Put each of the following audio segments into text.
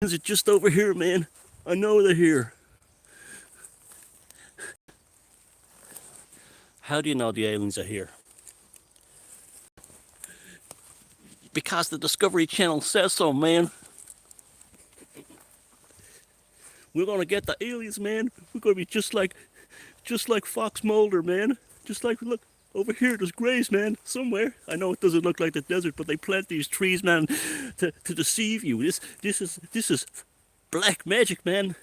Is it just over here, man? I know they're here. How do you know the aliens are here? Because the Discovery Channel says so, man. We're gonna get the aliens, man. We're gonna be just like Fox Mulder, man. Just like, look, over here, there's grays, man, somewhere. I know it doesn't look like the desert, but they plant these trees, man, to deceive you. This is black magic, man.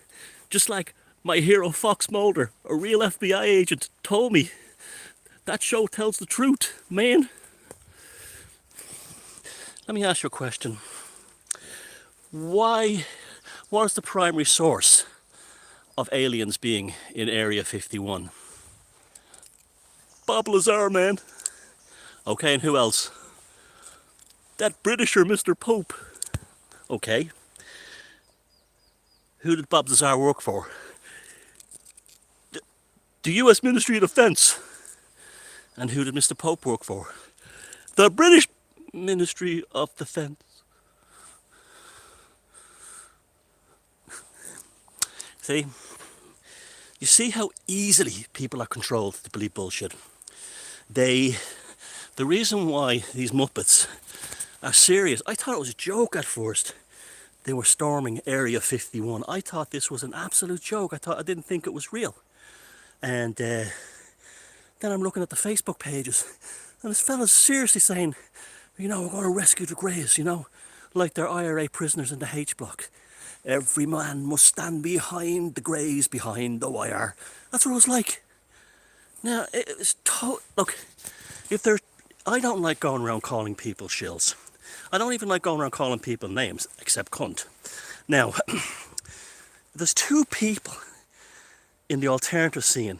Just like my hero Fox Mulder, a real FBI agent, told me. That show tells the truth, man. Let me ask you a question. What is the primary source of aliens being in Area 51? Bob Lazar, man. Okay, and who else? That Britisher, Mr. Pope. Okay. Who did Bob Lazar work for? The US Ministry of Defense. And who did Mr. Pope work for? The British Ministry of Defense. See? You see how easily people are controlled to believe bullshit. The reason why these Muppets are serious, I thought it was a joke at first. They were storming Area 51. I thought this was an absolute joke. I didn't think it was real. And then I'm looking at the Facebook pages, and this fella's seriously saying, you know, we're going to rescue the Greys, you know, like they're IRA prisoners in the H block. Every man must stand behind the Greys, behind the wire. That's what it was like. Now, it's look, I don't like going around calling people shills. I don't even like going around calling people names, except cunt. Now, there's two people in the alternative scene,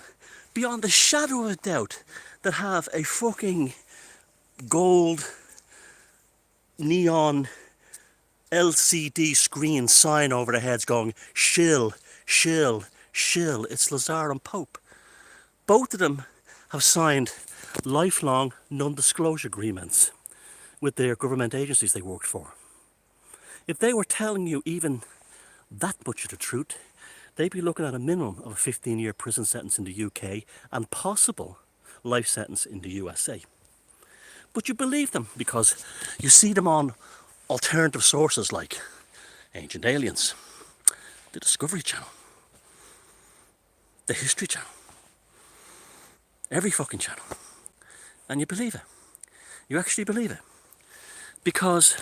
beyond the shadow of a doubt, that have a fucking gold neon LCD screen sign over their heads going, shill, shill, shill. It's Lazar and Pope. Both of them have signed lifelong non-disclosure agreements with their government agencies they worked for. If they were telling you even that much of the truth, they'd be looking at a minimum of a 15-year prison sentence in the UK and possible life sentence in the USA. But you believe them because you see them on alternative sources like Ancient Aliens, the Discovery Channel, the History Channel, every fucking channel. And you believe it. You actually believe it. Because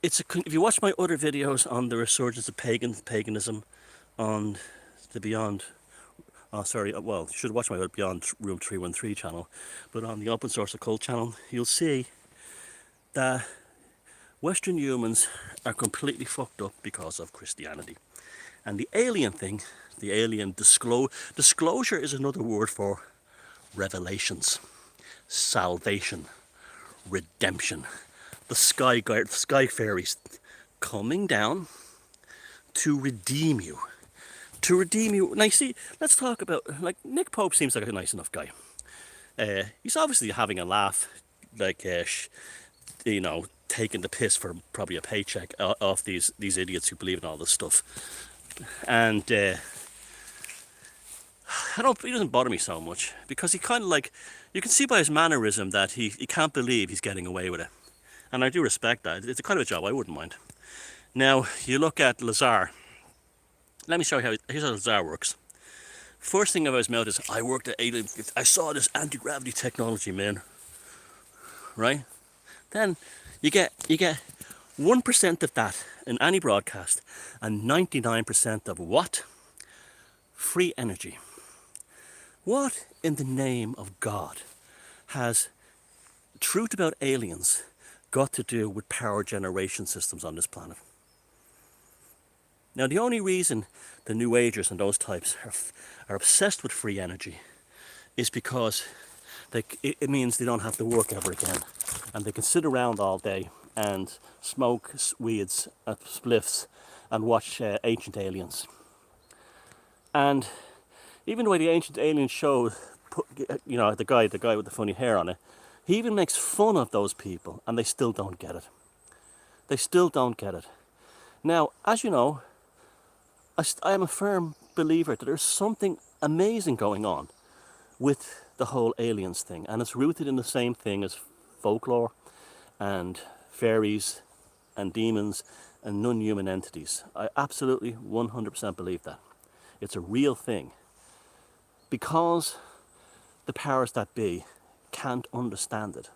if you watch my other videos on the resurgence of paganism, on the Beyond, you should watch my Beyond Room 313 channel, but on the Open Source Occult channel, you'll see that Western humans are completely fucked up because of Christianity. And the alien thing, the alien disclosure is another word for revelations, salvation, redemption. The sky fairies coming down to redeem you. To redeem you. Now, you see, let's talk about, like, Nick Pope seems like a nice enough guy. He's obviously having a laugh, like, you know, taking the piss for probably a paycheck off these idiots who believe in all this stuff. And he doesn't bother me so much, because he kind of, like, you can see by his mannerism that he can't believe he's getting away with it. And I do respect that. It's a kind of a job I wouldn't mind. Now, you look at Lazar. Let me show you here's how Lazar works. First thing out of his mouth is, I saw this anti-gravity technology, man. Right? Then you get 1% of that in any broadcast, and 99% of what? Free energy. What in the name of God has truth about aliens got to do with power generation systems on this planet? Now, the only reason the New Agers and those types are obsessed with free energy is because it means they don't have to work ever again, and they can sit around all day and smoke weeds and spliffs and watch Ancient Aliens. And even the way the Ancient Aliens show, you know, the guy with the funny hair on it, he even makes fun of those people, and they still don't get it. They still don't get it. Now, as you know, I am a firm believer that there's something amazing going on with the whole aliens thing, and it's rooted in the same thing as folklore and fairies and demons and non-human entities. I absolutely 100% believe that. It's a real thing. Because the powers that be can't understand it,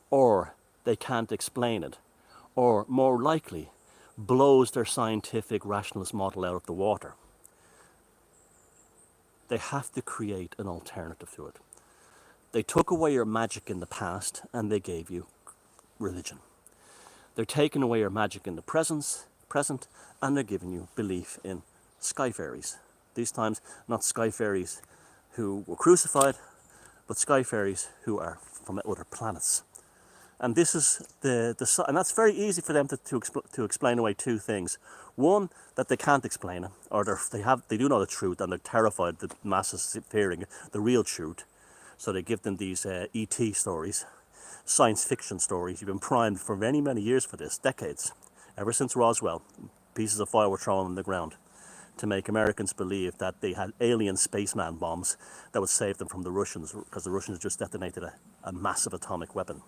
or they can't explain it, or more likely, blows their scientific rationalist model out of the water. They have to create an alternative to it. They took away your magic in the past and they gave you religion. They're taking away your magic in the present, and they're giving you belief in sky fairies. These times, not sky fairies who were crucified, but sky fairies who are from other planets. And this is and that's very easy for them to explain away two things. One, that they can't explain it, or they do know the truth and they're terrified that masses fearing the real truth. So they give them these E.T. stories, science fiction stories. You've been primed for many, many years for this, decades. Ever since Roswell, pieces of fire were thrown on the ground to make Americans believe that they had alien spaceman bombs that would save them from the Russians, because the Russians just detonated a massive atomic weapon.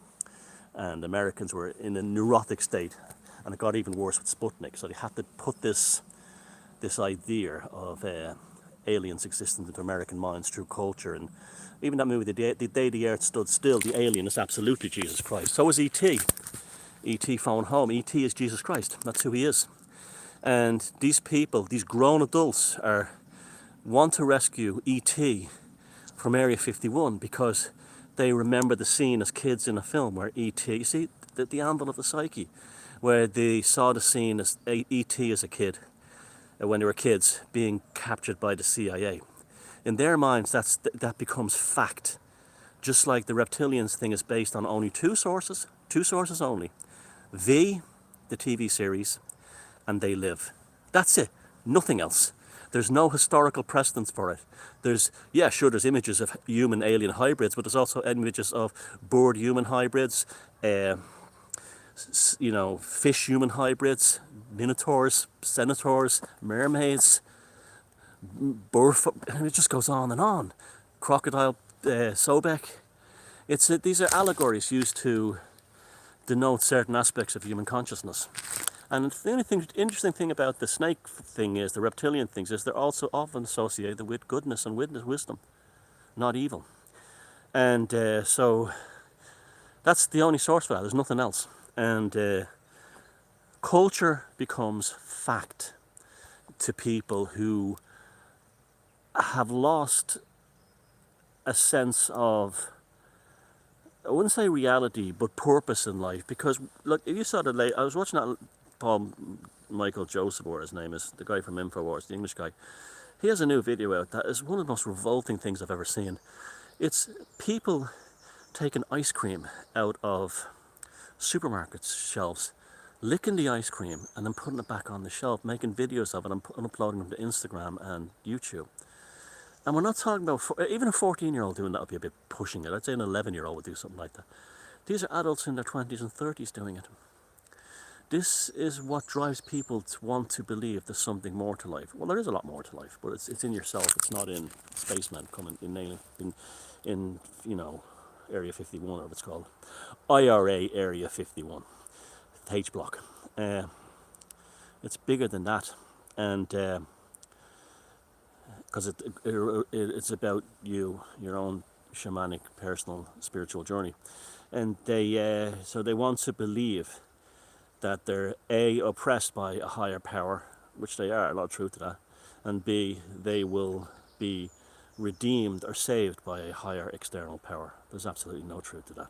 And Americans were in a neurotic state, and it got even worse with Sputnik. So they had to put this idea of aliens existing into American minds through culture. And even that movie, the day the Earth stood still, the alien is absolutely Jesus Christ. So is E.T. E.T. phone home. E.T. is Jesus Christ. That's who he is. And these people, these grown adults, want to rescue E.T. from Area 51 because they remember the scene as kids in a film where E.T., you see, the anvil of the psyche, where they saw the scene as E.T. as a kid, when they were kids, being captured by the CIA. In their minds, that becomes fact. Just like the reptilians thing is based on only two sources only. V, the TV series, and They Live. That's it, nothing else. There's no historical precedence for it. There's images of human-alien hybrids, but there's also images of bird-human hybrids, fish-human hybrids, minotaurs, centaurs, mermaids, and it just goes on and on. Crocodile, Sobek. These are allegories used to denote certain aspects of human consciousness. And the only interesting thing about the snake thing is, the reptilian things, is they're also often associated with goodness and wisdom, not evil. And so that's the only source for that. There's nothing else. And culture becomes fact to people who have lost a sense of, I wouldn't say reality, but purpose in life. Because look, if you saw I was watching that Paul Michael Joseph, or his name is, the guy from InfoWars, the English guy. He has a new video out that is one of the most revolting things I've ever seen. It's people taking ice cream out of supermarkets' shelves, licking the ice cream and then putting it back on the shelf, making videos of it and uploading them to Instagram and YouTube. And we're not talking about, even a 14-year-old doing that would be a bit pushing it. I'd say an 11-year-old would do something like that. These are adults in their 20s and 30s doing it. This is what drives people to want to believe there's something more to life. Well, there is a lot more to life, but it's in yourself. It's not in spacemen coming in Area 51, or what it's called, IRA Area 51, H block. It's bigger than that, and because it's about your own shamanic, personal, spiritual journey, and they want to believe that they're A, oppressed by a higher power, which they are, a lot of truth to that, and B, they will be redeemed or saved by a higher external power. There's absolutely no truth to that.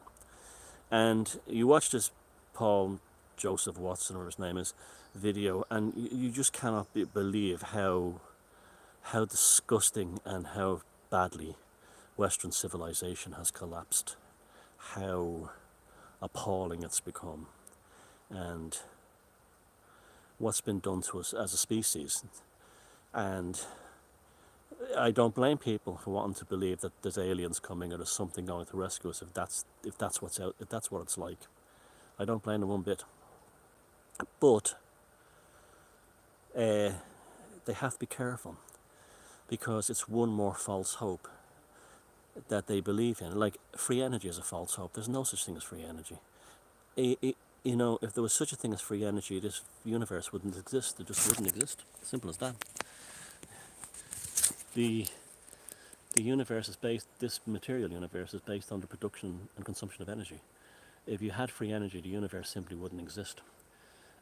And you watch this Paul Joseph Watson, or his name is, video, and you just cannot believe how disgusting and how badly Western civilization has collapsed, how appalling it's become, and what's been done to us as a species. And I don't blame people for wanting to believe that there's aliens coming or there's something going to rescue us if that's what it's like. I don't blame them one bit. But they have to be careful, because it's one more false hope that they believe in. Like, free energy is a false hope. There's no such thing as free energy. You know, if there was such a thing as free energy, this universe wouldn't exist. It just wouldn't exist. Simple as that. The universe is based, this material universe is based on the production and consumption of energy. If you had free energy, the universe simply wouldn't exist.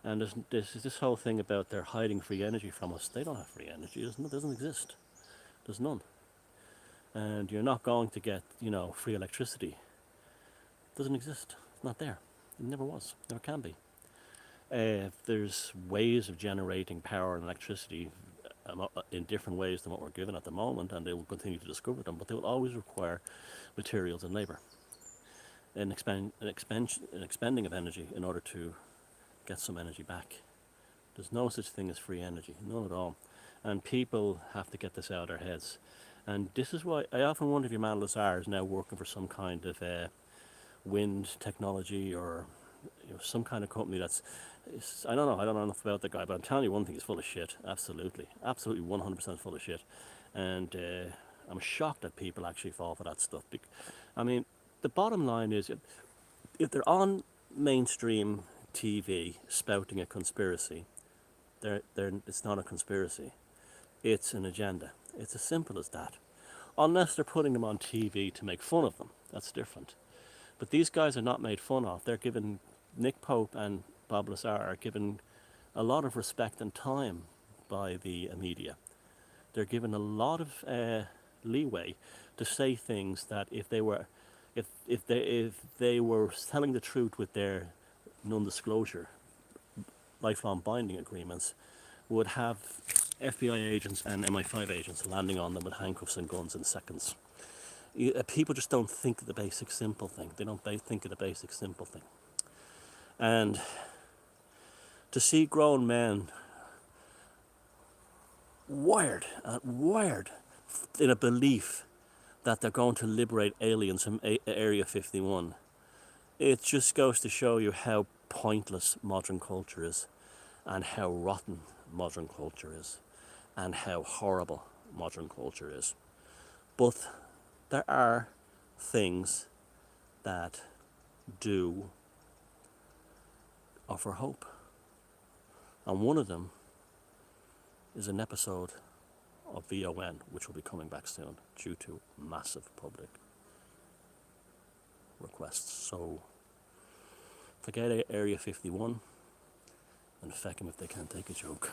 And there's this whole thing about they're hiding free energy from us. They don't have free energy. It doesn't exist. There's none. And you're not going to get, you know, free electricity. It doesn't exist. It's not there. It never was. Never can be. There's ways of generating power and electricity in different ways than what we're given at the moment, and they will continue to discover them, but they will always require materials and labour. An expending of energy in order to get some energy back. There's no such thing as free energy, none at all. And people have to get this out of their heads. And this is why I often wonder if your man Lazar is now working for some kind of wind technology, or some kind of company that's, I don't know enough about the guy, but I'm telling you one thing, he's full of shit. Absolutely 100% full of shit. And I'm shocked that people actually fall for that stuff. I mean, the bottom line is, if they're on mainstream TV spouting a conspiracy, it's not a conspiracy. It's an agenda. It's as simple as that. Unless they're putting them on TV to make fun of them, that's different. But these guys are not made fun of. They're given, Nick Pope and Bob Lazar are given a lot of respect and time by the media. They're given a lot of leeway to say things that if they were telling the truth with their non-disclosure lifelong binding agreements, would have FBI agents and MI5 agents landing on them with handcuffs and guns in seconds. People just don't think of the basic simple thing. They don't think of the basic simple thing. And to see grown men wired in a belief that they're going to liberate aliens from Area 51, it just goes to show you how pointless modern culture is, and how rotten modern culture is, and how horrible modern culture is. But there are things that do offer hope. And one of them is an episode of VON, which will be coming back soon due to massive public requests. So forget Area 51 and feck them if they can't take a joke.